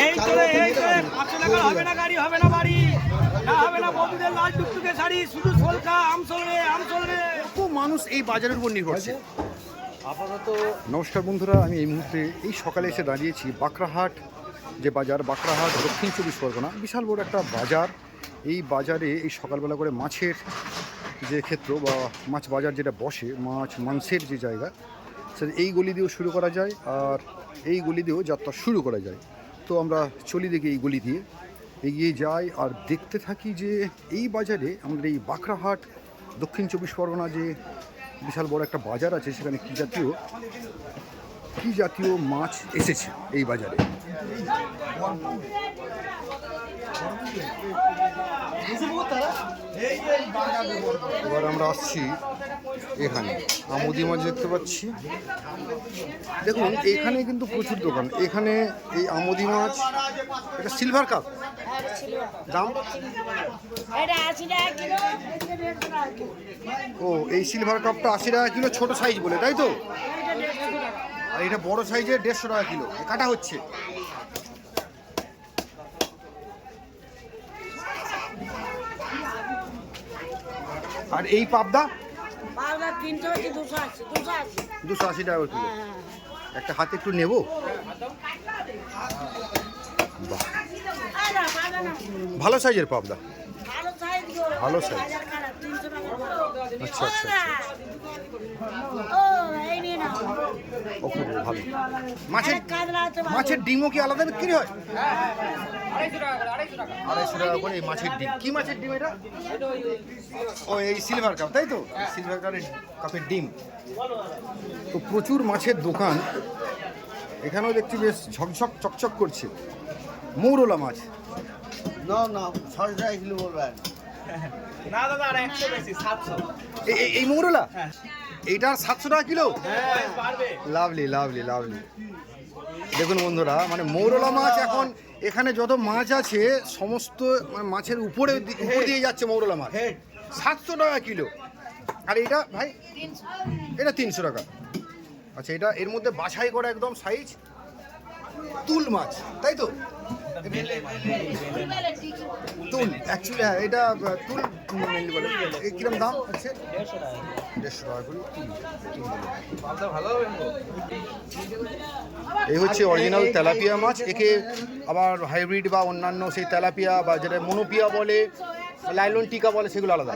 এই করে 500 টাকা হবে না গাড়ি, হবে না বাড়ি, না হবে না বন্ধুদের লাল টুকটুকে শাড়ি, শুধু সোলকা আম চলবে। কত মানুষ এই বাজারের উপর নির্ভরশীল। আপাতত নমস্কার বন্ধুরা, আমি এই মুহূর্তে এই সকালে এসে দাঁড়িয়েছি বাঁকড়াহাট যে বাজার, বাঁকড়াহাট দক্ষিণ 24 পরগনা, বিশাল বড় একটা বাজার। এই বাজারে এই সকালবেলা করে মাছের যে ক্ষেত্র বা মাছ বাজার যেটা বসে, মাংসের যে জায়গা, সেটা এই গলি দিয়েও শুরু করা যায় আর এই গলি দিয়েও যাত্রা শুরু করা যায়। তো আমরা চলি দেখি এই গলি দিয়ে এগিয়ে যাই আর দেখতে থাকি যে এই বাজারে আমাদের এই বাঁকড়াহাট দক্ষিণ 24 পরগনা যে বিশাল বড় একটা বাজার আছে, সেখানে কী জাতীয় মাছ এসেছে এই বাজারে। এবার আমরা আসছি এখানে আমুদি মাছ দেখতে পাচ্ছি। দেখুন এখানে কিন্তু প্রচুর দোকান। এখানে এই আমুদি মাছ, এটা সিলভার কাপ, দাম ও এই সিলভার কাপটা 80 টাকা কিলো, ছোট সাইজ বলে, তাই তো? আর এটা বড় সাইজের 150 টাকা কিলো কাটা হচ্ছে। আর এই পাবদা 280 টাকা কিলো। একটা হাতে একটু নেব। ভালো সাইজের পাবদা, ভালো সাইজ। আচ্ছা আচ্ছা ওকে, ভালো। মাছের ডিমও কি আলাদা বিক্রি হয়? 250 টাকা করে এই মাছের ডিম। কি মাছের ডিম এটা? ও এই সিলভার কাপ, তাই তো? সিলভার কাপের ডিম। তো প্রচুর মাছের দোকান এখানেও দেখছি, বেশ ঝকঝক চকচক করছে। মৌরলা মাছ না 6 টাকা কিলো বলবেন না দাদা, আর 100 বেশি, 700। এই মৌরলা এইটার 700 টাকা কিলো। পারবে। Lovely lovely lovely. দেখুন বন্ধুরা, মানে মৌরলা মাছ এখন এখানে যত মাছ আছে সমস্ত মানে মাছের উপর দিয়ে যাচ্ছে মৌরলা মাছ। 700 টাকা কিলো। আর এটা ভাই, এটা 300 টাকা। আচ্ছা, এটা এর মধ্যে বাছাই করা একদম সাইজ তুল মাছ, তাই তো? তুল অ্যাকচুয়ালি, হ্যাঁ এটা তুল বলে। কিরম দাম হচ্ছে? 150 টাকা করে তুল। এই হচ্ছে অরিজিনাল তেলাপিয়া মাছ। একে আবার হাইব্রিড বা অন্যান্য সেই তেলাপিয়া বা যেটা মনোপিয়া বলে, লাইলন টিকা বলে, সেগুলো আলাদা।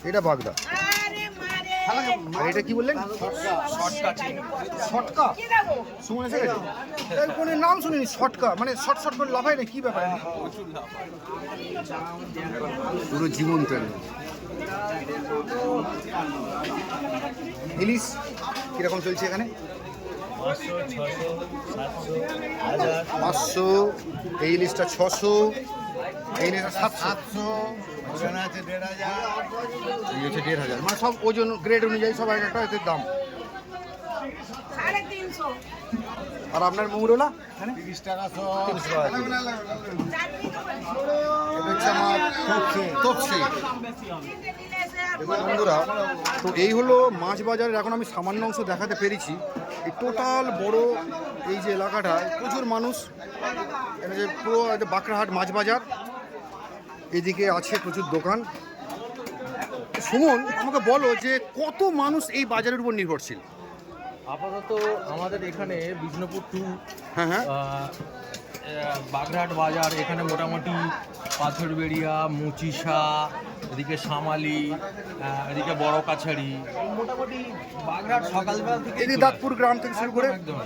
এটা বাগদা। আর এটা কি বললেন? শটকা। শুনেছে কোনো নাম শুনিনি। শটকা মানে শর্ট করে লাফায় না, কি ব্যাপার? পুরো জীবন্ত ইলিশ কিরকম চলছে এখানে? 500। এই ইলিশটা 600, এই ইলিশটা 700, আছে 1500। এই হচ্ছে 1500। মানে সব ওজন গ্রেড অনুযায়ী সব একটা এদের দাম। 350। আর আপনার মৌরলা 30 টাকা 300 টাকা কিলো। এটা হচ্ছে আমার তপসি। দেখুন বন্ধুরা, তো এই হলো মাছ বাজারের এখন আমি সামান্য অংশ দেখাতে পেরেছি। এই টোটাল বড় এই যে এলাকাটায় প্রচুর মানুষ। এটা যে পুরো এটা বাঁকড়াহাট মাছ বাজার, এদিকে আছে প্রচুর দোকান। সুমন, আমাকে বলো যে কত মানুষ এই বাজারের উপর নির্ভরশীল? আপাতত আমাদের এখানে বিষ্ণুপুর টু হ্যাঁ বাগড়াহাট বাজার, এখানে মোটামুটি পাথরবেড়িয়া, মুচিসা, এদিকে শামালি, এদিকে বড় কাছারি, মোটামুটি বাগড়াহাট সকালবেলা থেকে এদিকে দাঁতপুর গ্রাম থেকে শুরু করে, একদম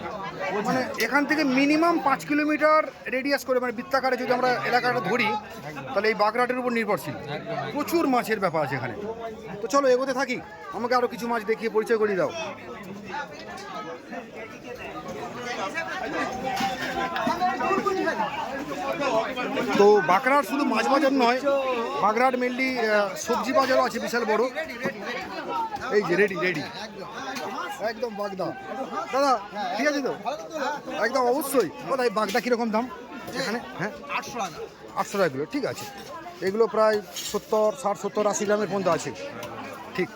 মানে এখান থেকে মিনিমাম 5 কিলোমিটার রেডিয়াস করে, মানে বৃত্তাকারে যদি আমরা এলাকাটা ধরি, তাহলে এই বাগড়াহাটের উপর নির্ভরশীল। প্রচুর মাছের ব্যাপার আছে এখানে। তো চলো এগোতে থাকি, আমাকে আরও কিছু মাছ দেখিয়ে পরিচয় করিয়ে দাও। তো বাঁকড়াহাট শুধু মাছ বাজার নয়, বাগড়াহাট মেনলি সবজি বাজারও আছে বিশাল বড়। এই যে রেডি একদম বাগদা। দাদা ঠিক আছে তো? একদম অবশ্যই। কোথায় বাগদা কীরকম দাম এখানে? হ্যাঁ 800 টাকা কিলো। ঠিক আছে, এগুলো প্রায় 70, 60, 70, 80 গ্রামের পর্যন্ত আছে। ঠিক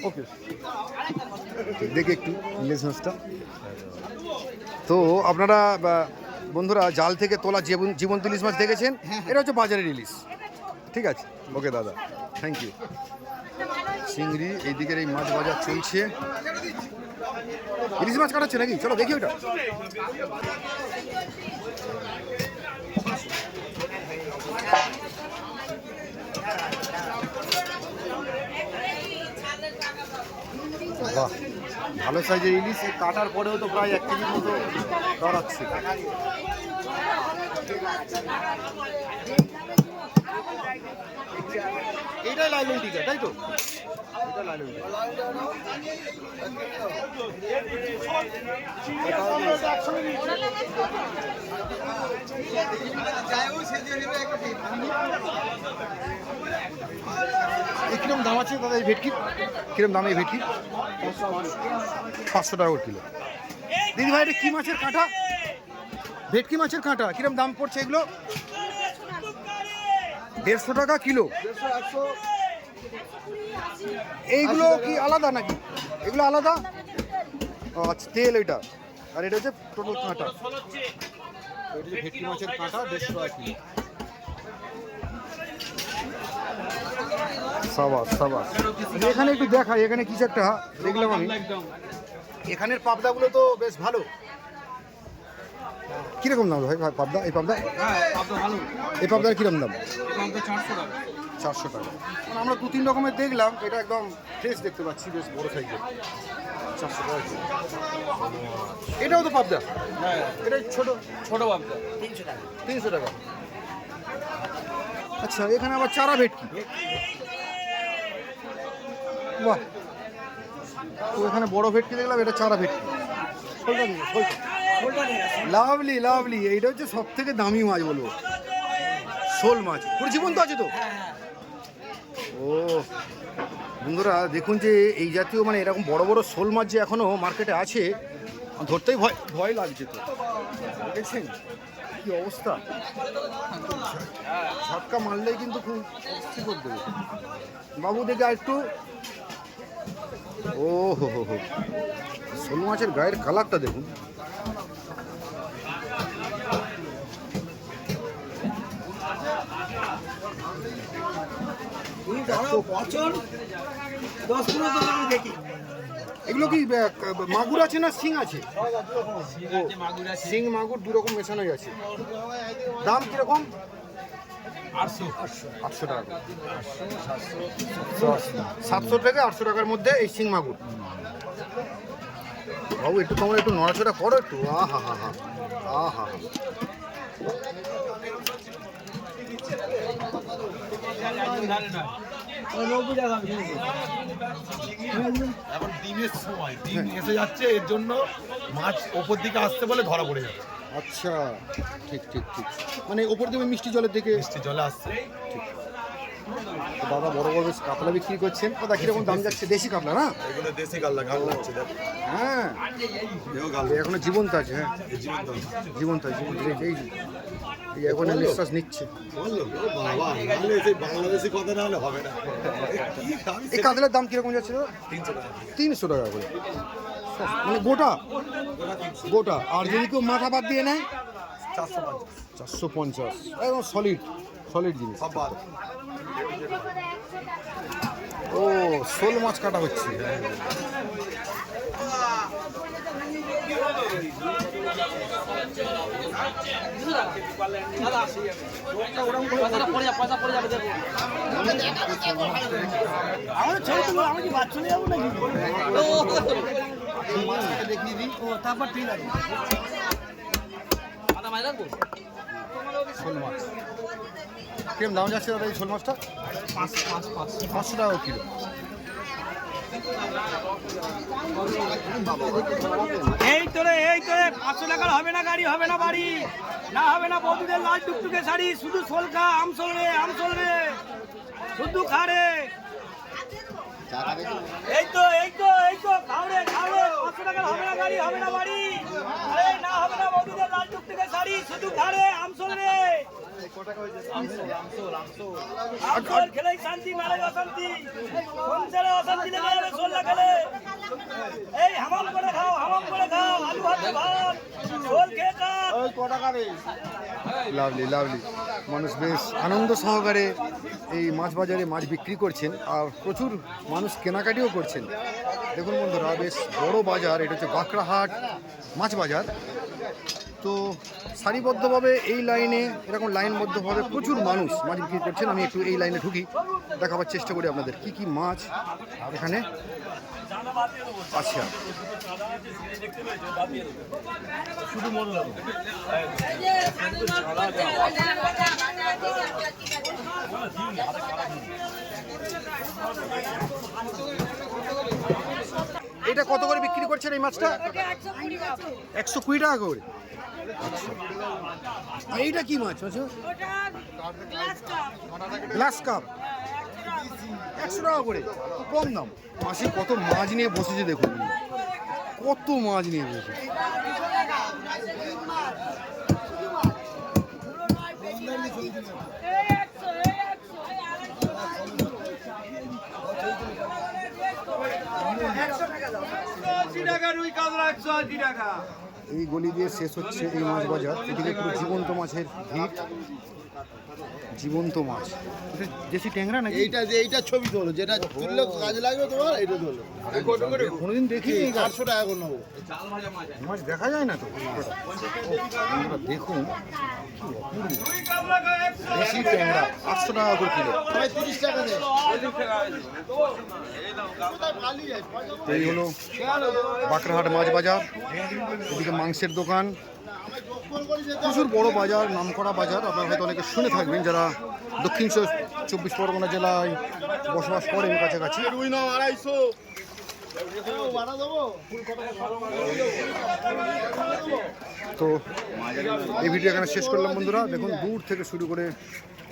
ওকে, দেখি একটু ইলিশ মাছটা। তো আপনারা বন্ধুরা জাল থেকে তোলা জীবন্ত ইলিশ মাছ দেখেছেন, এটা হচ্ছে বাজারের ইলিশ। ঠিক আছে, ওকে দাদা, থ্যাংক ইউ। চিংড়ি এইদিকের এই মাছ বাজার চলছে। ইলিশ মাছ কাটাচ্ছে নাকি? চলো দেখি ওটা। বাহ, ভালো সাইজের ইলিশ। এই কাটার পরেও তো প্রায় 1 কেজির মতো দাঁড়াচ্ছে। এইটাই লাইলন টিকা, তাই তো? এটা লাইলন টিকা। কিরম দাম আছে দাদা এই ভেটকি? কিরম দাম এই ভেটকি? 500 টাকা করে কিলো। দিদি ভাই, এটা কি মাছের কাঁটা? ভেটকি মাছের কাঁটা কিরম দাম পড়ছে এগুলো? 150 টাকা কিলো। এইগুলো কি আলাদা নাকি? এগুলো আলাদা? ও আচ্ছা, তেল এটা। আর এটা হচ্ছে টোটাল কাঁটা। ভেটকি মাছের কাঁটা 150 টাকা কিলো। সাবাস সাবাস। এখানে একটু দেখাই, এখানে কিছু একটা দেখলাম আমি। এখানের পাবদাগুলো তো বেশ ভালো। কিরকম দাম ভাই পাবদা? এই পাবদা, এই পাবদার কিরকম দাম? 400 টাকা। মানে আমরা 2-3 রকমের দেখলাম, এটা একদম ফ্রেশ দেখতে পাচ্ছি, বেশ বড় সাইজের। 400 টাকা। এটাও তো পাবদা? এটা ছোট ছোট পাবদা 300 টাকা। আচ্ছা, এখানে আবার চারা ভেটকি। বাহ, তো এখানে বড় ভেটকি দেখলাম, এটা চারা ভেটকি। Lovely lovely. এইটা হচ্ছে সব থেকে দামি মাছ বলবো, শোল মাছ। পুরো জীবন্ত আছে তো? ও বন্ধুরা দেখুন, যে এই জাতীয় মানে এরকম বড় বড় শোল মাছ যে এখনো মার্কেটে আছে, ধরতেই ভয় লাগছে। তো দেখছেন কি অবস্থা, ঝটকা মারলেই কিন্তু খুব অস্থির করে দেবে। বাবু দেখে আর একটু। ও হো হো হো, শোল মাছের গায়ের কালারটা দেখুন। এগুলো কি মাগুর আছে না শিং আছে? শিং মাগুর 2 রকম মেশানোই আছে। দাম কিরকম? 800 টাকা। 700 থেকে 800 টাকার মধ্যে এই শিং মাগুর। বাবু একটু তোমরা একটু নড়াচড়া করো একটু। আহা হা হা, আহা। এখন ডিমের সময়, ডিম এসে যাচ্ছে, এর জন্য মাছ ওপর দিকে আসতে বলে ধরা পড়ে যাবে। আচ্ছা, ঠিক ঠিক ঠিক। মানে ওপর দিয়ে মিষ্টি জলের দিকে মিষ্টি জলে আসছে। দাদা বড় বড় বেশ কাতলা বিক্রি করছেন। দাদা কিরকম দাম যাচ্ছে? দেশি কাতলা না? এগুলো দেশি কাল্লা, গাল লাগছে দেখো। হ্যাঁ, এখনো জীবন্ত আছে। হ্যাঁ, জীবন্ত আছে। এই এখন নিঃশ্বাস নিচ্ছে। বাবা, নাহলে সেই বাংলাদেশি কথা না হলে হবে না। এই কাতলার দাম কিরকম যাচ্ছে? 300 টাকা। 300 টাকা করে। মানে গোটা গোটা। আর যদি কেউ মাথা বাদ দিয়ে নেয়? 450। একদম সলিড সলিড জিনিস। ও, শোল মাছ কাটা হচ্ছে। দেখিয়ে দিই, তারপর ঠিক আছে। শোল মাছ কিরম দাম যাচ্ছে দাদা এই শোল মাছটা? 500 টাকা কিলো। এই তোরে 500 টাকার হবে না গাড়ি, হবে না বাড়ি, না হবে না বৌদিদের লাল টুকটুকে শাড়ি, শুধু সোলকা আমসল রে শুধু খারে। এই তো খাওড়ে 500 টাকার হবে না গাড়ি, হবে না বাড়ি, আরে না হবে না বৌদিদের লাল টুকটুকে শাড়ি, শুধু খারে আমসল রে। আমসল খেলেই শান্তি, মারে অশান্তি, সংসারে অশান্তি লেগে যাবে সোলটা খেলে। এই হামাম করে খাও, আলু ভাতে ভাত, শোল খেয়ে থাক। ওই ক টাকা রে? লাভলি লাভলি, মানুষ বেশ আনন্দ সহকারে এই মাছ বাজারে মাছ বিক্রি করছেন আর প্রচুর মানুষ কেনাকাটিও করছেন। দেখুন বন্ধুরা, বেশ বড় বাজার, এটা হচ্ছে বাঁকড়াহাট মাছ বাজার। তো সারিবদ্ধভাবে এই লাইনে এরকম লাইনবদ্ধভাবে প্রচুর মানুষ মাছ বিক্রি করছেন। আমি একটু এই লাইনে ঢুকি, দেখাবার চেষ্টা করি আপনাদের কি কি মাছ এখানে আচ্ছা। এটা কত করে বিক্রি করছেন এই মাছটা? 120 টাকা করে। আচ্ছা, আর এইটা কি মাছ আছে? গ্লাস কাপ 100 টাকা করে, কম দাম। মাসে কত মাছ নিয়ে বসেছে দেখুন, কত মাছ নিয়ে বসেছে। এই গলি দিয়ে শেষ হচ্ছে এই মাছ বাজার। এদিকে পুরো জীবন্ত মাছের ভিড়, জীবন্ত মাছ। এটা দেশি ট্যাংরা নাকি? এইটা ছবি তোলো, যেটা তুললে কাজে লাগবে তোমার, এইটা তোলো। কোনোদিন দেখিনি। 400 টাকা করে নেবো। মাছ দেখা যায় না তো। আমরা দেখুন কি অপূর্ব দেশি ট্যাংরা, 800 টাকা করে কিলো। 30 টাকা দেয়। এই হলো বাঁকড়াহাট মাছ বাজার। এদিকে মাংসের দোকান, প্রচুর বড় বাজার, নামকরা বাজার। আপনারা হয়তো অনেকে শুনে থাকবেন যারা দক্ষিণ 24 পরগনা জেলায় বসবাস করেন কাছাকাছি। তো এই ভিডিও এখানে শেষ করলাম বন্ধুরা। দেখুন দূর থেকে শুরু করে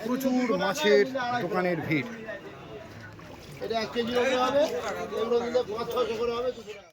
প্রচুর মাছের দোকানের ভিড়। এটা 1 কেজি হবে, এগুলো দিলে 500-600 করে হবে, 200 টাকা।